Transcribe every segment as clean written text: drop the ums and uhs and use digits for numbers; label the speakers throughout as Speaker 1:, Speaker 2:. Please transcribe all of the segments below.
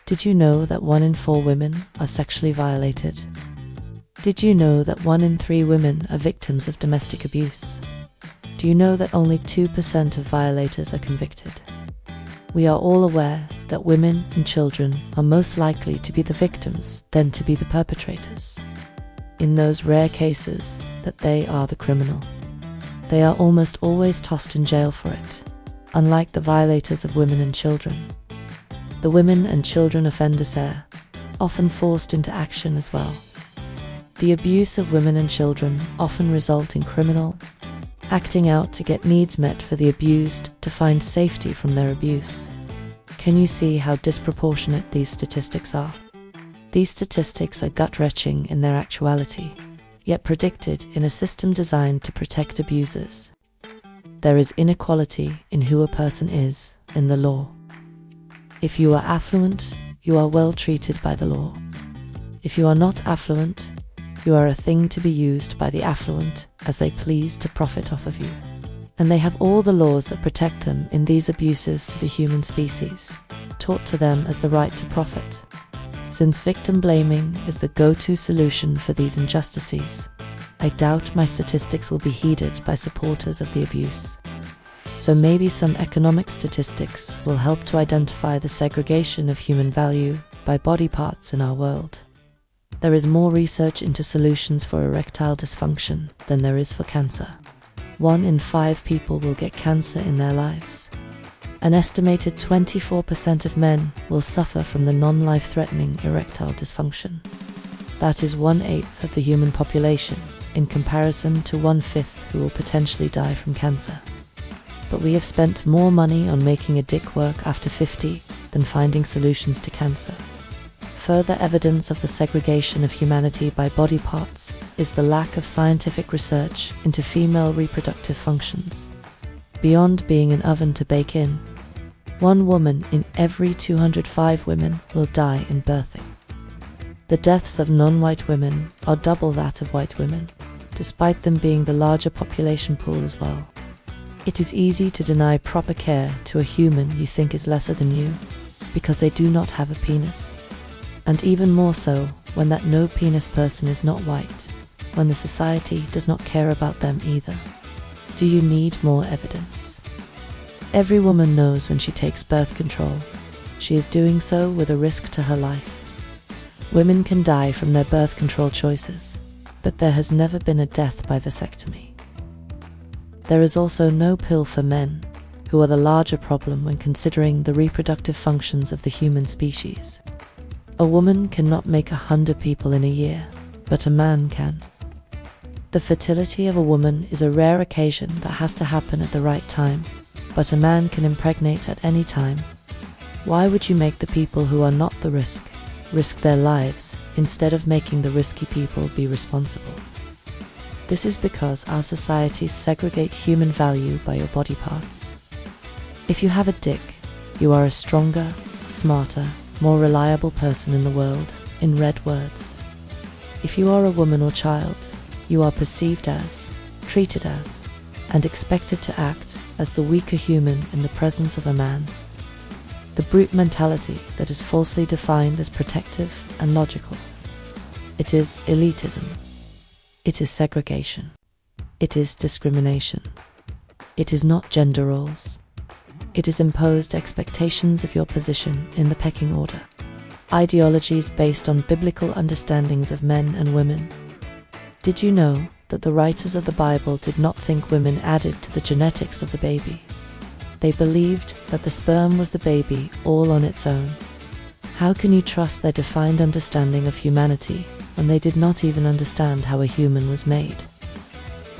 Speaker 1: Did you know that 1 in 4 women are sexually violated? Did you know that 1 in 3 women are victims of domestic abuse? Do you know that only 2% of violators are convicted? We are all aware that women and children are most likely to be the victims than to be the perpetrators. In those rare cases that they are the criminal, they are almost always tossed in jail for it, unlike the violators of women and children. The women and children offenders are often forced into action as well. The abuse of women and children often result in criminal acting out to get needs met for the abused to find safety from their abuse. Can you see how disproportionate these statistics are? These statistics are gut-wrenching in their actuality, yet predicted in a system designed to protect abusers. There is inequality in who a person is in the law. If you are affluent, you are well treated by the law. If you are not affluent, you are a thing to be used by the affluent as they please to profit off of you. And they have all the laws that protect them in these abuses to the human species, taught to them as the right to profit. Since victim blaming is the go-to solution for these injustices, I doubt my statistics will be heeded by supporters of the abuse. So maybe some economic statistics will help to identify the segregation of human value by body parts in our world. There is more research into solutions for erectile dysfunction than there is for cancer. 1 in 5 people will get cancer in their lives. An estimated 24% of men will suffer from the non-life-threatening erectile dysfunction. That is 1/8 of the human population, in comparison to 1/5 who will potentially die from cancer. But we have spent more money on making a dick work after 50 than finding solutions to cancer. Further evidence of the segregation of humanity by body parts is the lack of scientific research into female reproductive functions. Beyond being an oven to bake in, 1 woman in every 205 women will die in birthing. The deaths of non-white women are double that of white women, despite them being the larger population pool as well. It is easy to deny proper care to a human you think is lesser than you, because they do not have a penis. And even more so when that no-penis person is not white, when the society does not care about them either. Do you need more evidence? Every woman knows when she takes birth control, she is doing so with a risk to her life. Women can die from their birth control choices, but there has never been a death by vasectomy. There is also no pill for men, who are the larger problem when considering the reproductive functions of the human species. A woman cannot make 100 people in a year, but a man can. The fertility of a woman is a rare occasion that has to happen at the right time, but a man can impregnate at any time. Why would you make the people who are not the risk their lives, instead of making the risky people be responsible? This is because our societies segregate human value by your body parts. If you have a dick, you are a stronger, smarter, more reliable person in the world, in red words. If you are a woman or child, you are perceived as, treated as, and expected to act as the weaker human in the presence of a man. The brute mentality that is falsely defined as protective and logical. It is elitism. It is segregation. It is discrimination. It is not gender roles. It is imposed expectations of your position in the pecking order. Ideologies based on biblical understandings of men and women. Did you know that the writers of the Bible did not think women added to the genetics of the baby? They believed that the sperm was the baby all on its own. How can you trust their defined understanding of humanity when they did not even understand how a human was made?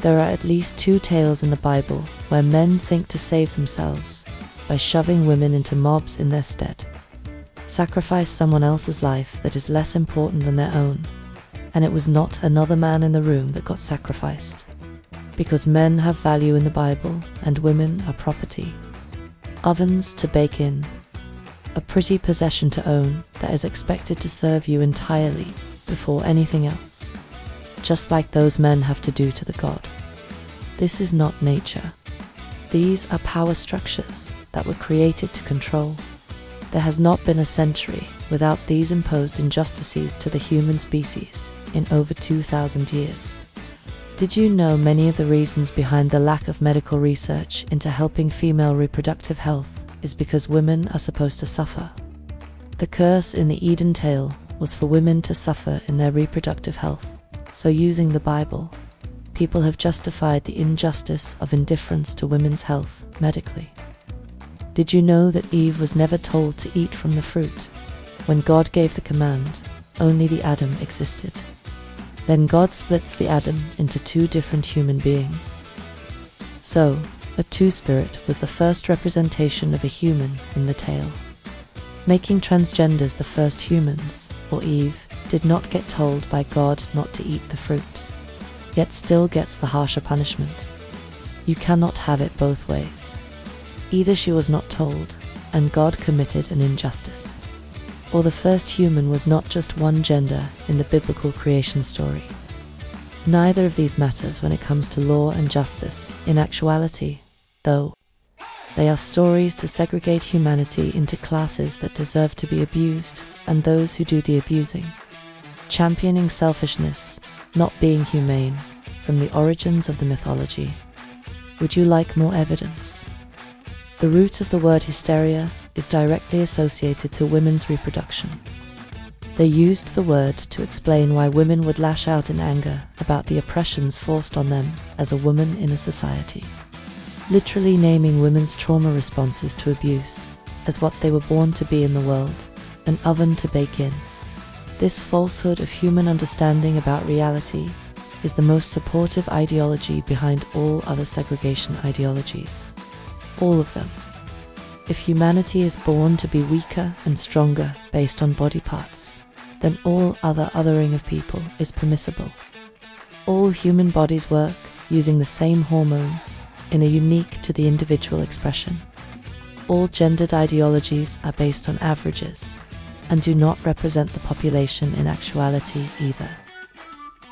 Speaker 1: There are at least 2 tales in the Bible where men think to save themselves by shoving women into mobs in their stead. Sacrifice someone else's life that is less important than their own, and it was not another man in the room that got sacrificed. Because men have value in the Bible and women are property. Ovens to bake in. A pretty possession to own that is expected to serve you entirely before anything else, just like those men have to do to the god. This is not nature. These are power structures that were created to control. There has not been a century without these imposed injustices to the human species in over 2,000 years. Did you know many of the reasons behind the lack of medical research into helping female reproductive health is because women are supposed to suffer? The curse in the Eden tale was for women to suffer in their reproductive health. So using the Bible, people have justified the injustice of indifference to women's health medically. Did you know that Eve was never told to eat from the fruit? When God gave the command, only the Adam existed. Then God splits the Adam into two different human beings. So, a two-spirit was the first representation of a human in the tale. Making transgenders the first humans, or Eve, did not get told by God not to eat the fruit, yet still gets the harsher punishment. You cannot have it both ways. Either she was not told, and God committed an injustice, or the first human was not just one gender in the biblical creation story. Neither of these matters when it comes to law and justice, in actuality, though. They are stories to segregate humanity into classes that deserve to be abused and those who do the abusing. Championing selfishness, not being humane, from the origins of the mythology. Would you like more evidence? The root of the word hysteria is directly associated to women's reproduction. They used the word to explain why women would lash out in anger about the oppressions forced on them as a woman in a society, literally naming women's trauma responses to abuse as what they were born to be in the world, an oven to bake in. This falsehood of human understanding about reality is the most supportive ideology behind all other segregation ideologies. All of them. If humanity is born to be weaker and stronger based on body parts, then all other othering of people is permissible. All human bodies work using the same hormones in a unique to the individual expression. All gendered ideologies are based on averages and do not represent the population in actuality either.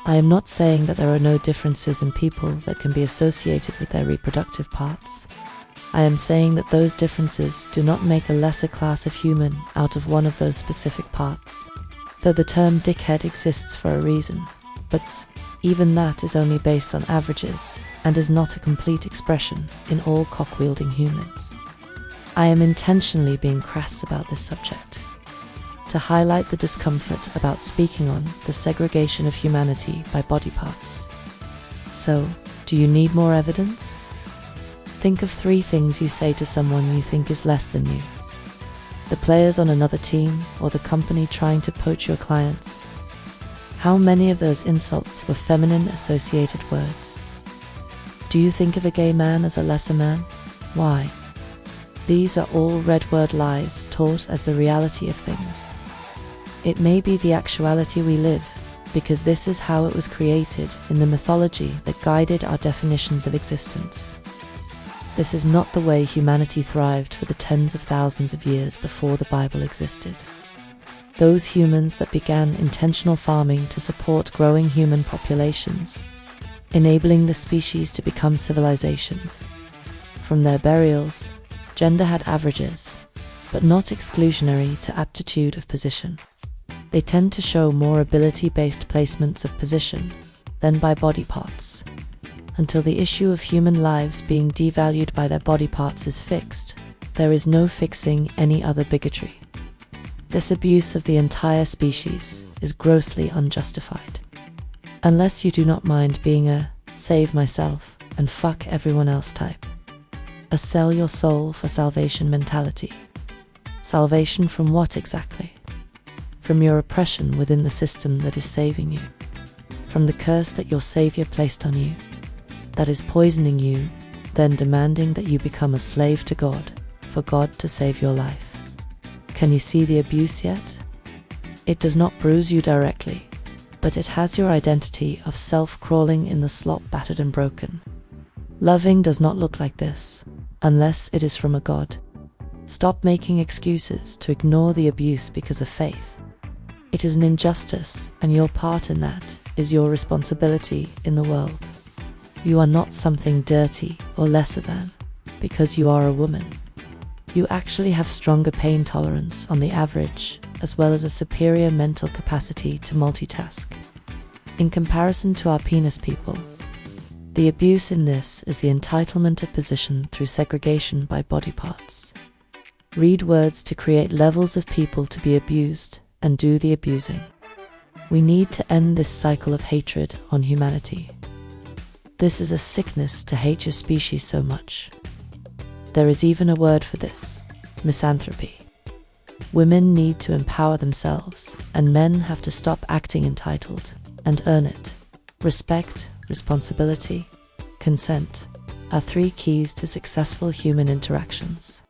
Speaker 1: I am not saying that there are no differences in people that can be associated with their reproductive parts. I am saying that those differences do not make a lesser class of human out of one of those specific parts, though the term dickhead exists for a reason, but even that is only based on averages and is not a complete expression in all cock-wielding humans. I am intentionally being crass about this subject, to highlight the discomfort about speaking on the segregation of humanity by body parts. So, do you need more evidence? Think of 3 things you say to someone you think is less than you. The players on another team or the company trying to poach your clients. How many of those insults were feminine associated words? Do you think of a gay man as a lesser man? Why? These are all red word lies taught as the reality of things. It may be the actuality we live, because this is how it was created in the mythology that guided our definitions of existence. This is not the way humanity thrived for the tens of thousands of years before the Bible existed. Those humans that began intentional farming to support growing human populations, enabling the species to become civilizations. From their burials, gender had averages, but not exclusionary to aptitude of position. They tend to show more ability-based placements of position than by body parts. Until the issue of human lives being devalued by their body parts is fixed, there is no fixing any other bigotry. This abuse of the entire species is grossly unjustified. Unless you do not mind being a save myself and fuck everyone else type. A sell your soul for salvation mentality. Salvation from what exactly? From your oppression within the system that is saving you. From the curse that your savior placed on you, that is poisoning you, then demanding that you become a slave to God, for God to save your life. Can you see the abuse yet? It does not bruise you directly, but it has your identity of self crawling in the slop battered and broken. Loving does not look like this, unless it is from a God. Stop making excuses to ignore the abuse because of faith. It is an injustice, and your part in that is your responsibility in the world. You are not something dirty or lesser than, because you are a woman. You actually have stronger pain tolerance on the average, as well as a superior mental capacity to multitask. In comparison to our penis people, the abuse in this is the entitlement of position through segregation by body parts. Read words to create levels of people to be abused and do the abusing. We need to end this cycle of hatred on humanity. This is a sickness to hate your species so much. There is even a word for this: misanthropy. Women need to empower themselves, and men have to stop acting entitled and earn it. Respect, responsibility, consent are 3 keys to successful human interactions.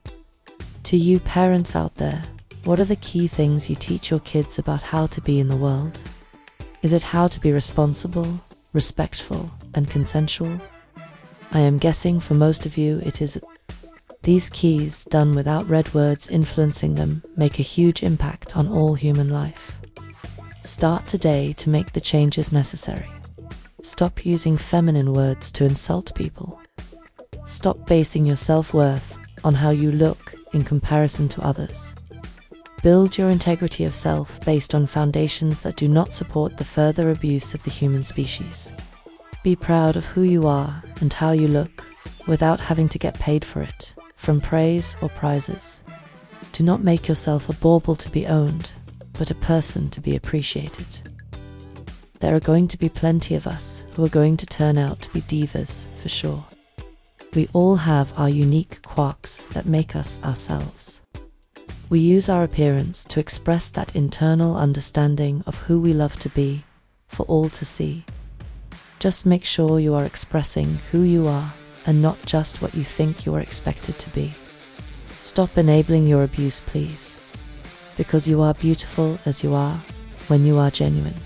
Speaker 1: To you parents out there, what are the key things you teach your kids about how to be in the world? Is it how to be responsible, respectful, and consensual? I am guessing for most of you it is. These keys, done without red words influencing them, make a huge impact on all human life. Start today to make the changes necessary. Stop using feminine words to insult people. Stop basing your self-worth on how you look in comparison to others. Build your integrity of self based on foundations that do not support the further abuse of the human species. Be proud of who you are and how you look, without having to get paid for it, from praise or prizes. Do not make yourself a bauble to be owned, but a person to be appreciated. There are going to be plenty of us who are going to turn out to be divas, for sure. We all have our unique quirks that make us ourselves. We use our appearance to express that internal understanding of who we love to be, for all to see. Just make sure you are expressing who you are and not just what you think you are expected to be. Stop enabling your abuse, please. Because you are beautiful as you are, when you are genuine.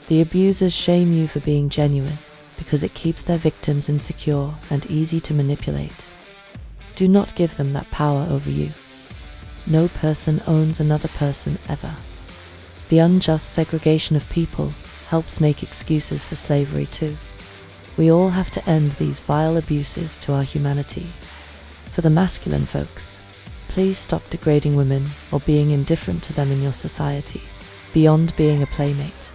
Speaker 1: The abusers shame you for being genuine, because it keeps their victims insecure and easy to manipulate. Do not give them that power over you. No person owns another person ever. The unjust segregation of people helps make excuses for slavery too. We all have to end these vile abuses to our humanity. For the masculine folks, please stop degrading women or being indifferent to them in your society, beyond being a playmate.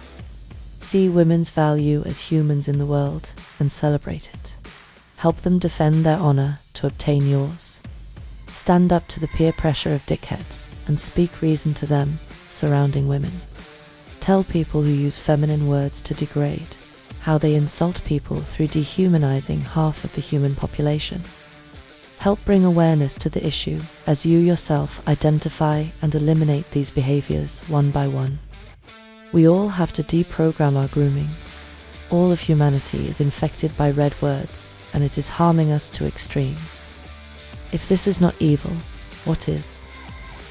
Speaker 1: See women's value as humans in the world and celebrate it. Help them defend their honor to obtain yours. Stand up to the peer pressure of dickheads and speak reason to them surrounding women. Tell people who use feminine words to degrade how they insult people through dehumanizing half of the human population. Help bring awareness to the issue as you yourself identify and eliminate these behaviors one by one. We all have to deprogram our grooming. All of humanity is infected by red words, and it is harming us to extremes. If this is not evil, what is?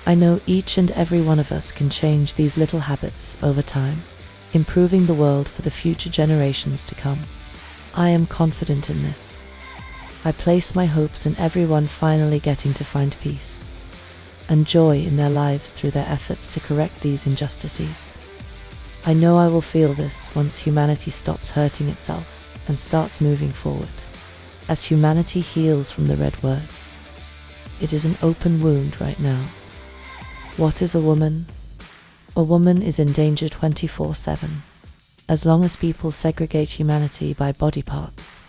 Speaker 1: I know each and every one of us can change these little habits over time, improving the world for the future generations to come. I am confident in this. I place my hopes in everyone finally getting to find peace and joy in their lives through their efforts to correct these injustices. I know I will feel this once humanity stops hurting itself and starts moving forward, as humanity heals from the red words. It is an open wound right now. What is a woman? A woman is in danger 24/7. As long as people segregate humanity by body parts,